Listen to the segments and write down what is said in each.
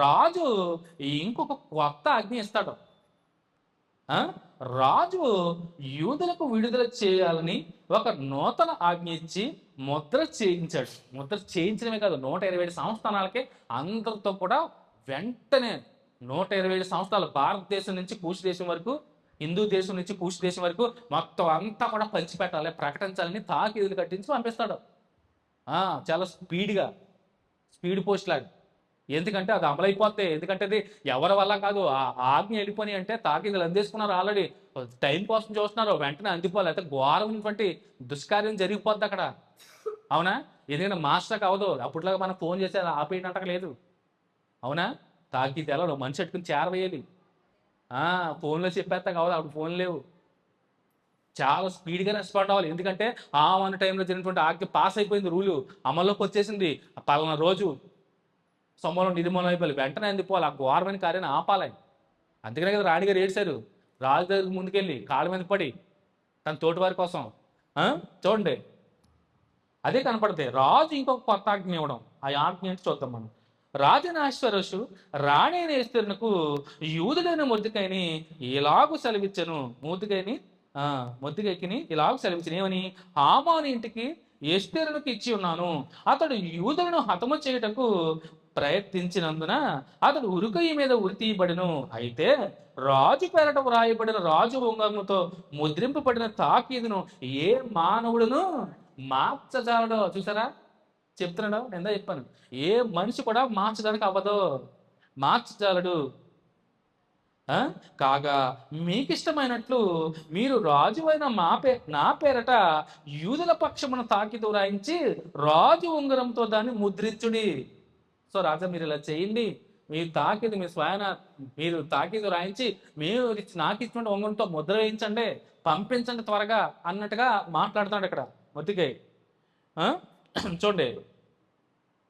రాజు ఇంకొక కొత్త ఆజ్ఞ ఇస్తాడు. ఆ రాజు యూదులకు విడుదల చేయాలని ఒక నూతన ఆజ్ఞ ఇచ్చి ముద్ర చేయించాడు. ముద్ర చేయించడమే కాదు, 127 సంస్థానాలకి అందరితో కూడా వెంటనే 127 సంస్థానాలు, భారతదేశం నుంచి కూష్ దేశం వరకు, హిందూ దేశం నుంచి కూష్ దేశం వరకు మొత్తం అంతా కూడా పంచిపెట్టాలి, ప్రకటించాలని తాకీదులు కట్టించి పంపిస్తాడు. చాలా స్పీడ్గా, స్పీడ్ పోస్ట్ లాగా. ఎందుకంటే అది అమలైపోతే, ఎందుకంటే అది ఎవరి వల్ల కాదు, ఆ ఆజ్ఞ వెళ్ళిపోయి అంటే తాకీదులు అందేసుకున్నారు ఆల్రెడీ. టైం కోసం చూస్తున్నారు, వెంటనే అందిపోవాలి, అయితే ఘోరమైనటువంటి దుష్కార్యం జరిగిపోద్ది అక్కడ. అవునా? ఎందుకంటే మాస్టర్కి అవదు. అప్పట్లాగా మనం ఫోన్ చేసి ఆపేయటంటక లేదు. అవునా? తాకీదు ఎలా మనిషి పెట్టుకుని చేరవేయాలి. ఫోన్లో చెప్పేస్తా కావదు, అప్పుడు ఫోన్ లేవు. చాలా స్పీడ్గా రెస్పాండ్ అవ్వాలి. ఎందుకంటే ఆ వన్ టైంలో జరిగినటువంటి ఆజ్ఞ పాస్ అయిపోయింది, రూలు అమల్లోకి వచ్చేసింది. పలానా రోజు సొమ్మలో నిర్మూలన అయిపోయి వెంటనే అందిపోవాలి, ఆ ఘోరమైన కార్యాన్ని ఆపాలి. అందుకనే కదా రాణిగారు ఏడ్చారు, రాజు దగ్గర ముందుకెళ్ళి కాళ్ళ మీద పడి తన తోటివారి కోసం. చూడండి, అదే కనపడితే రాజు ఇంకొక కొత్త ఆజ్ఞ ఇవ్వడం. ఆ ఆజ్ఞ ఏంటి చూద్దాం మనం. రాజనాశ్వరసు రాణి అయిన ఎస్తేరునకు యూదుడైన మొద్దుకైని ఇలాగూ సెలవిచ్చను. మొద్దుకైకిని ఇలాగూ సెలవిచ్చను, ఏమని? హామాను ఇంటికి ఎస్తేరునకు ఇచ్చి ఉన్నాను. అతడు యూదులను హతము చేయుటకు ప్రయత్నించినందున అతడు ఉరుకయ్య మీద ఉరి తీయబడిను. అయితే రాజు పేరట వ్రాయబడిన రాజు ఉంగరముతో ముద్రింపబడిన తాకీదును ఏ మానవుడును మార్చజాలడు. చూసారా? చెప్తున్నాడు, నేను చెప్పాను, ఏ మనిషి కూడా మార్చడానికి అవ్వదు, మార్చజాలడు. కాగా మీకిష్టమైనట్లు మీరు రాజు అయిన నా పేరట యూదుల పక్షమున తాకీదు రాయించి రాజు ఉంగరంతో దాన్ని ముద్రించుడి. సో రాజా, మీరు ఇలా చేయండి, మీరు తాకీదు, మీ స్వయాన మీరు తాకీదు రాయించి మీరు నాకు ఇచ్చిన ఉంగరంతో ముద్ర వేయించండి, పంపించండి త్వరగా అన్నట్టుగా మాట్లాడుతున్నాడు ఇక్కడ మొద్దుకై. చూడండి,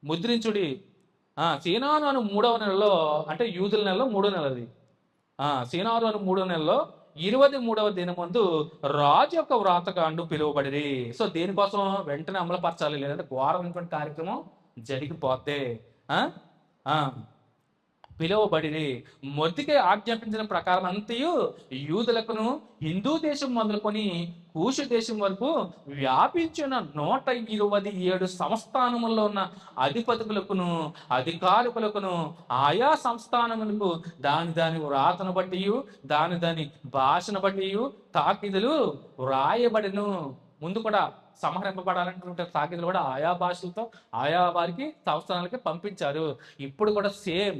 ముద్రించుడి. సీనాను అని 3వ నెలలో, అంటే యూదుల నెలలో 3వ నెలది. సీనారు అని 3వ నెలలో 23వ దినమందు రాజు యొక్క వ్రాతకాండు పిలువబడిరి. సో దేనికోసం? వెంటనే అమలుపరచాలి, లేదంటే ఘోరమైనటువంటి కార్యక్రమం జరిగిపోతే పిలువబడిరి. మొద్దుకై ఆజ్ఞాపించిన ప్రకారం అంతయు యూదులకును హిందూ దేశం మొదలుకొని కూషు దేశం వరకు వ్యాపించిన 127 సంస్థానముల్లో ఉన్న అధిపతులకును అధికారులకును ఆయా సంస్థానములకు దాని వ్రాతను బట్టి, దాని భాషను బట్టి తాకీదులు వ్రాయబడిను. ముందు కూడా సంహరింపబడాలంటే తాకీదులు కూడా ఆయా భాషలతో ఆయా వారికి సంస్థానాలకి పంపించారు. ఇప్పుడు కూడా సేమ్